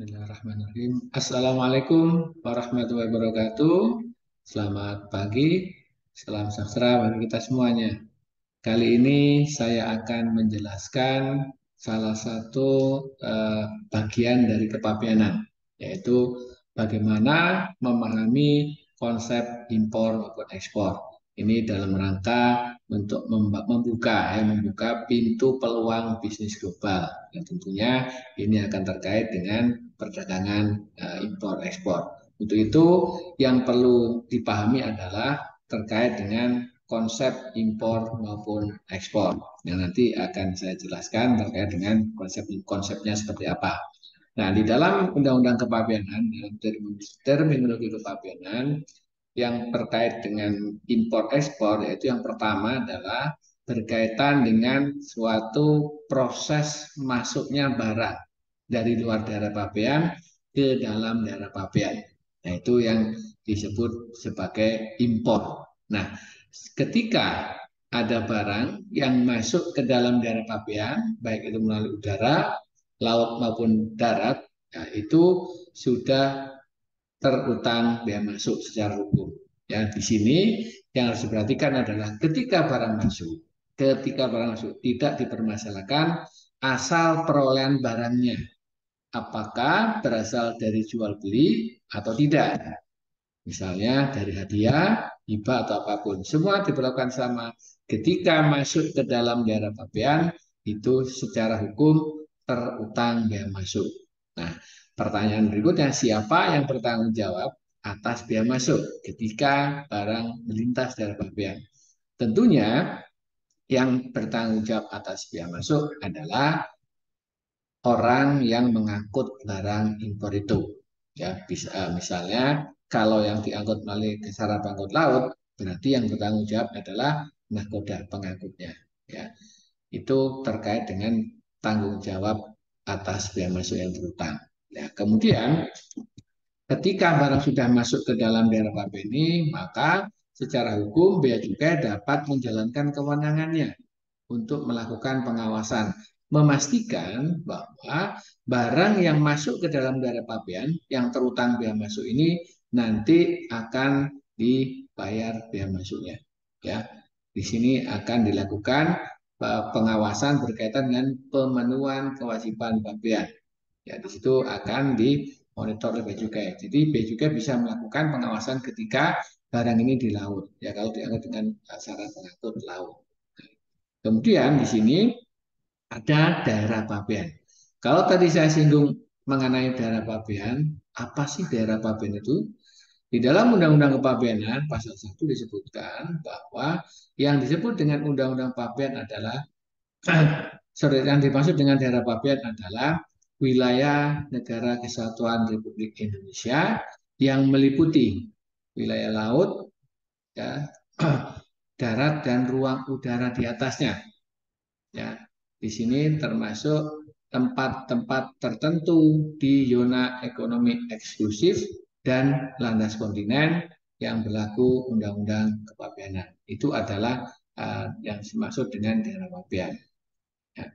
Bismillahirrahmanirrahim. Assalamualaikum warahmatullahi wabarakatuh. Selamat pagi, salam sejahtera bagi kita semuanya. Kali ini saya akan menjelaskan salah satu bagian dari kepabeanan, yaitu bagaimana memahami konsep impor maupun ekspor. Ini dalam rangka untuk membuka pintu peluang bisnis global. Dan tentunya ini akan terkait dengan perdagangan impor ekspor. Untuk itu yang perlu dipahami adalah terkait dengan konsep impor maupun ekspor yang nanti akan saya jelaskan terkait dengan konsepnya seperti apa. Nah, di dalam Undang-Undang Kepabeanan, dalam terminologi kepabeanan yang terkait dengan impor ekspor, yaitu yang pertama adalah berkaitan dengan suatu proses masuknya barang dari luar daerah pabean ke dalam daerah pabean. Nah, itu yang disebut sebagai impor. Nah, ketika ada barang yang masuk ke dalam daerah pabean, baik itu melalui udara, laut maupun darat, nah, itu sudah terutang bea masuk secara hukum. Ya, di sini yang harus diperhatikan adalah ketika barang masuk tidak dipermasalahkan asal perolehan barangnya, apakah berasal dari jual beli atau tidak. Misalnya dari hadiah, hibah atau apapun, semua diperlakukan sama. Ketika masuk ke dalam daerah pabean, itu secara hukum terutang bea masuk. Nah, pertanyaan berikutnya, siapa yang bertanggung jawab atas bea masuk ketika barang melintas daerah pabean? Tentunya yang bertanggung jawab atas bea masuk adalah orang yang mengangkut barang impor itu. Ya, bisa misalnya kalau yang diangkut melalui cara angkut laut, berarti yang bertanggung jawab adalah nahkoda pengangkutnya. Ya, itu terkait dengan tanggung jawab atas bea masuk yang berutang. Ya, kemudian ketika barang sudah masuk ke dalam daerah pabean ini, maka secara hukum bea cukai dapat menjalankan kewenangannya untuk melakukan pengawasan, memastikan bahwa barang yang masuk ke dalam daerah pabean yang terutang bea masuk ini nanti akan dibayar bea masuknya. Ya, di sini akan dilakukan pengawasan berkaitan dengan pemenuhan kewajiban pabean. Ya, di situ akan dimonitor oleh bea cukai. Jadi bea cukai bisa melakukan pengawasan ketika barang ini di laut. Ya, kalau diangkut dengan syarat pengangkut laut. Kemudian di sini ada daerah pabean. Kalau tadi saya singgung mengenai daerah pabean, apa sih daerah pabean itu? Di dalam Undang-Undang Kepabeanan pasal 1 disebutkan bahwa yang disebut dengan Undang-Undang Pabean adalah sorry, yang dimaksud dengan daerah pabean adalah wilayah Negara Kesatuan Republik Indonesia yang meliputi wilayah laut, ya, darat dan ruang udara di atasnya. Ya, di sini termasuk tempat-tempat tertentu di zona ekonomi eksklusif dan landas kontinen yang berlaku Undang-Undang Kepabeanan. Itu adalah yang dimaksud dengan daerah pabean. Ya.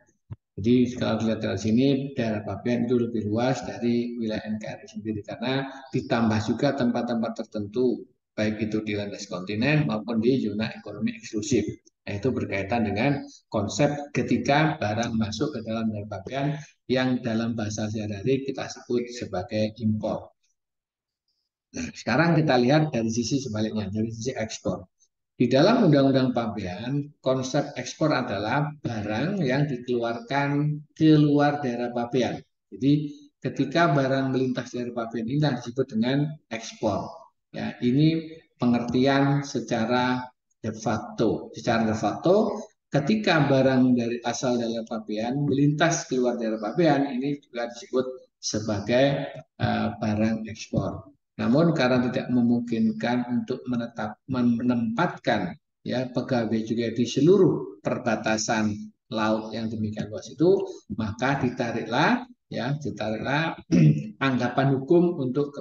Jadi kalau dilihat dari sini daerah pabean itu lebih luas dari wilayah NKRI sendiri karena ditambah juga tempat-tempat tertentu baik itu di landas kontinen maupun di zona ekonomi eksklusif. Nah, itu berkaitan dengan konsep ketika barang masuk ke dalam daerah pabean yang dalam bahasa sehari-hari kita sebut sebagai impor. Nah, sekarang kita lihat dari sisi sebaliknya, dari sisi ekspor. Di dalam Undang-Undang Pabean, konsep ekspor adalah barang yang dikeluarkan keluar daerah pabean. Jadi ketika barang melintas dari pabean ini disebut dengan ekspor. Ya, ini pengertian secara de facto. Secara de facto, ketika barang dari asal daerah pabean melintas keluar daerah pabean, ini juga disebut sebagai barang ekspor. Namun karena tidak memungkinkan untuk menempatkan ya pegawai juga di seluruh perbatasan laut yang demikian luas itu, maka ditariklah anggapan hukum untuk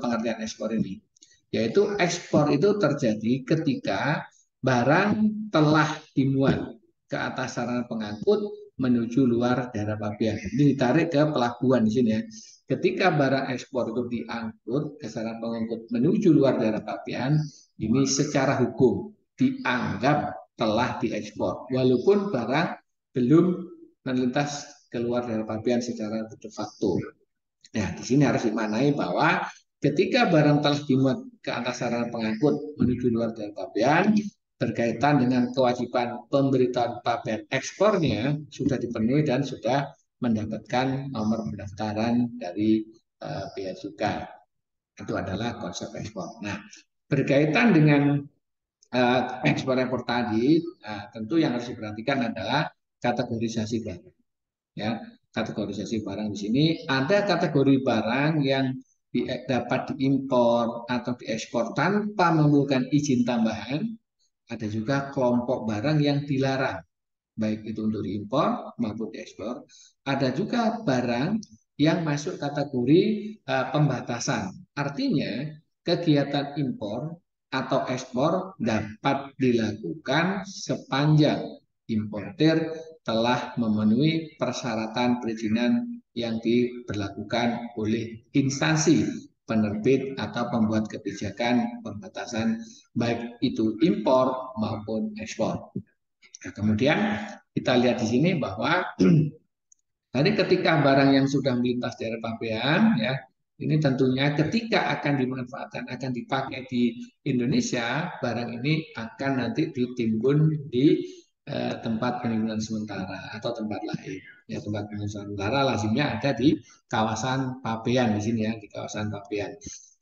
pengertian ekspor ini. Yaitu ekspor itu terjadi ketika barang telah dimuat ke atas sarana pengangkut menuju luar daerah pabean. Ini ditarik ke pelabuhan di sini ya. Ketika barang ekspor itu diangkut ke sarana pengangkut menuju luar daerah pabean, ini secara hukum dianggap telah diekspor, walaupun barang belum melintas keluar daerah pabean secara de facto. Nah, di sini harus dimaknai bahwa ketika barang telah dimuat ke atas sarana pengangkut menuju luar daerah pabean, berkaitan dengan kewajiban pemberitahuan pabean ekspornya sudah dipenuhi dan sudah mendapatkan nomor pendaftaran dari bea cukai. Itu adalah konsep ekspor. Nah, berkaitan dengan ekspor impor tadi, tentu yang harus diperhatikan adalah kategorisasi barang. Ya, kategorisasi barang di sini ada kategori barang yang dapat diimpor atau diekspor tanpa memerlukan izin tambahan. Ada juga kelompok barang yang dilarang, baik itu untuk diimpor maupun diekspor. Ada juga barang yang masuk kategori pembatasan. Artinya, kegiatan impor atau ekspor dapat dilakukan sepanjang importir telah memenuhi persyaratan perizinan yang diberlakukan oleh instansi penerbit atau pembuat kebijakan pembatasan baik itu impor maupun ekspor. Nah, kemudian kita lihat di sini bahwa tadi ketika barang yang sudah melintas daerah pabean ya, ini tentunya ketika akan dimanfaatkan, akan dipakai di Indonesia, barang ini akan nanti ditimbun di tempat penimbunan sementara atau tempat lain. Ya, tempat penimbunan sementara lazimnya ada di kawasan pabean di sini ya, di kawasan pabean.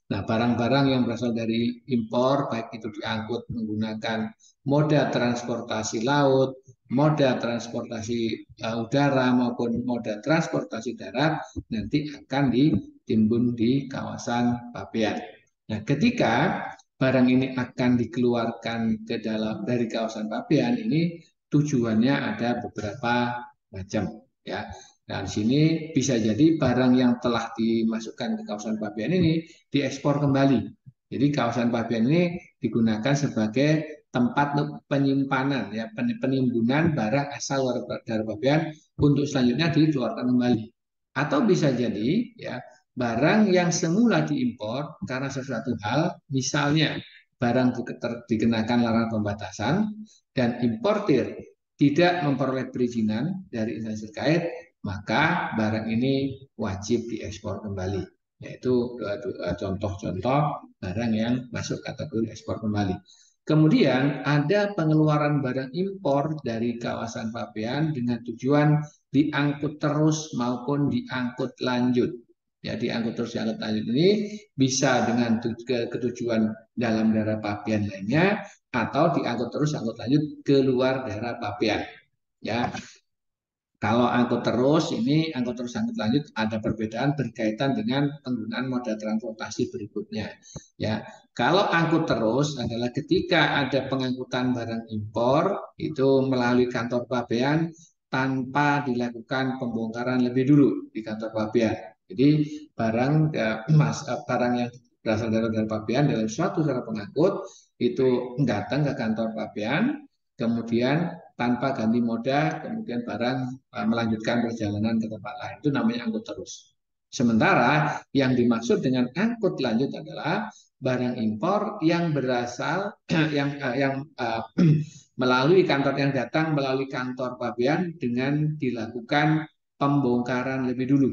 Nah, barang-barang yang berasal dari impor, baik itu diangkut menggunakan moda transportasi laut, moda transportasi udara maupun moda transportasi darat, nanti akan ditimbun di kawasan pabean. Nah, ketika barang ini akan dikeluarkan ke dalam dari kawasan pabean, ini tujuannya ada beberapa macam ya. Nah, di sini bisa jadi barang yang telah dimasukkan ke kawasan pabean ini diekspor kembali. Jadi kawasan pabean ini digunakan sebagai tempat penyimpanan ya penimbunan barang asal dari pabean untuk selanjutnya dikeluarkan kembali. Atau bisa jadi ya barang yang semula diimpor karena sesuatu hal, misalnya barang dikenakan larangan pembatasan dan importir tidak memperoleh perizinan dari instansi terkait, maka barang ini wajib diekspor kembali. Yaitu contoh-contoh barang yang masuk kategori ekspor kembali. Kemudian ada pengeluaran barang impor dari kawasan pabean dengan tujuan diangkut terus maupun diangkut lanjut. Ya, diangkut terus diangkut lanjut ini bisa dengan ketujuan dalam daerah pabean lainnya atau diangkut terus angkut lanjut ke luar daerah pabean. Ya, kalau angkut terus, ini angkut terus angkut lanjut ada perbedaan berkaitan dengan penggunaan moda transportasi berikutnya. Ya, kalau angkut terus adalah ketika ada pengangkutan barang impor itu melalui kantor pabean tanpa dilakukan pembongkaran lebih dulu di kantor pabean. Jadi barang yang berasal dari pabean dalam suatu cara pengangkut itu datang ke kantor pabean, kemudian tanpa ganti moda, kemudian barang melanjutkan perjalanan ke tempat lain. Itu namanya angkut terus. Sementara yang dimaksud dengan angkut lanjut adalah barang impor yang berasal yang melalui kantor yang datang melalui kantor pabean dengan dilakukan pembongkaran lebih dulu.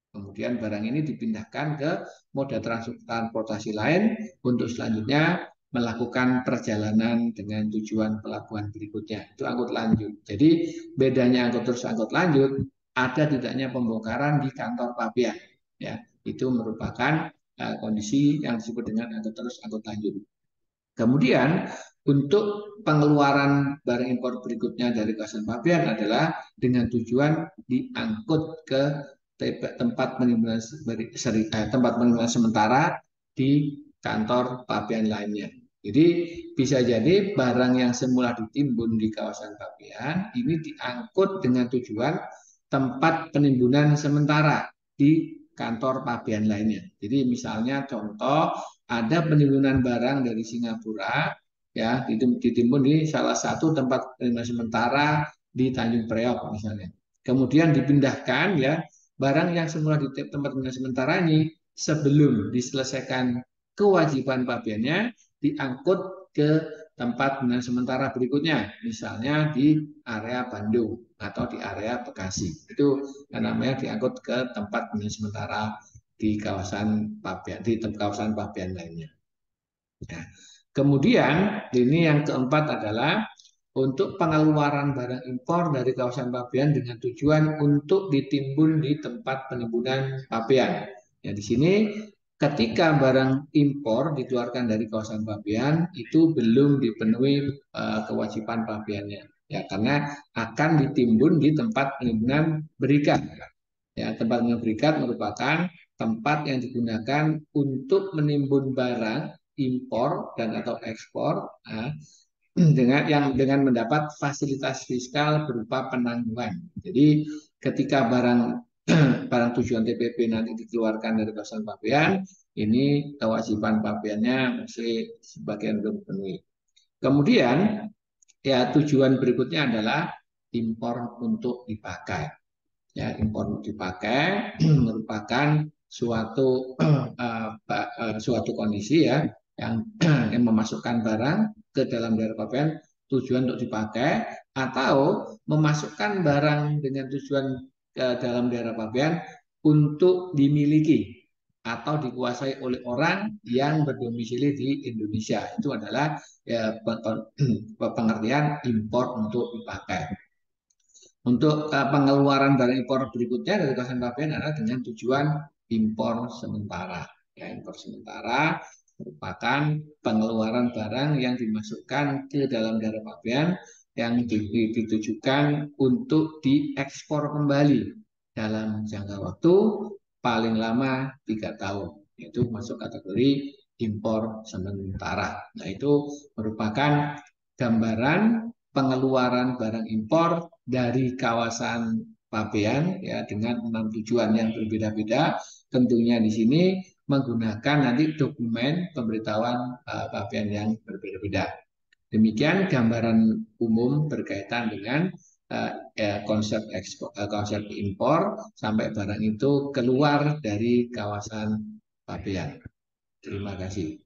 Kemudian barang ini dipindahkan ke moda transportasi lain untuk selanjutnya melakukan perjalanan dengan tujuan pelabuhan berikutnya. Itu angkut lanjut. Jadi bedanya angkut terus angkut lanjut ada tidaknya pembongkaran di kantor pabean. Ya, itu merupakan kondisi yang disebut dengan angkut terus angkut lanjut. Kemudian untuk pengeluaran barang impor berikutnya dari kawasan pabean adalah dengan tujuan diangkut ke tempat penimbunan sementara di kantor pabean lainnya. Jadi bisa jadi barang yang semula ditimbun di kawasan pabean ini diangkut dengan tujuan tempat penimbunan sementara di kantor pabean lainnya. Jadi misalnya contoh ada penimbunan barang dari Singapura ya ditimbun di salah satu tempat penimbunan sementara di Tanjung Priok misalnya. Kemudian dipindahkan ya barang yang semula di tempat pembuangan sementara ini sebelum diselesaikan kewajiban pabeannya diangkut ke tempat pembuangan sementara berikutnya, misalnya di area Bandung atau di area Bekasi. Itu namanya diangkut ke tempat pembuangan sementara di kawasan pabean, di kawasan pabean lainnya. Nah, kemudian ini yang keempat adalah untuk pengeluaran barang impor dari kawasan pabean dengan tujuan untuk ditimbun di tempat penimbunan pabean. Ya, di sini ketika barang impor dikeluarkan dari kawasan pabean itu belum dipenuhi kewajiban pabeannya. Ya, karena akan ditimbun di tempat penimbunan berikat. Ya, tempat penimbunan berikat merupakan tempat yang digunakan untuk menimbun barang impor dan atau ekspor dengan mendapat fasilitas fiskal berupa penangguhan. Jadi ketika barang tujuan TPP nanti dikeluarkan dari kawasan pabean, ini kewajiban pabeannya masih sebagian belum dipenuhi. Kemudian ya tujuan berikutnya adalah impor untuk dipakai. Ya, impor untuk dipakai merupakan suatu kondisi ya yang yang memasukkan barang ke dalam daerah pabean tujuan untuk dipakai atau memasukkan barang dengan tujuan ke dalam daerah pabean untuk dimiliki atau dikuasai oleh orang yang berdomisili di Indonesia. Itu adalah ya, pengertian impor untuk dipakai. Untuk pengeluaran barang impor berikutnya dari kawasan pabean adalah dengan tujuan impor sementara. Ya, impor sementara merupakan pengeluaran barang yang dimasukkan ke dalam daerah pabean yang ditujukan untuk diekspor kembali dalam jangka waktu paling lama 3 tahun. Itu masuk kategori impor sementara. Nah, itu merupakan gambaran pengeluaran barang impor dari kawasan pabean ya dengan 6 tujuan yang berbeda-beda. Tentunya di sini menggunakan nanti dokumen pemberitahuan pabean yang berbeda-beda. Demikian gambaran umum berkaitan dengan konsep impor sampai barang itu keluar dari kawasan pabean. Terima kasih.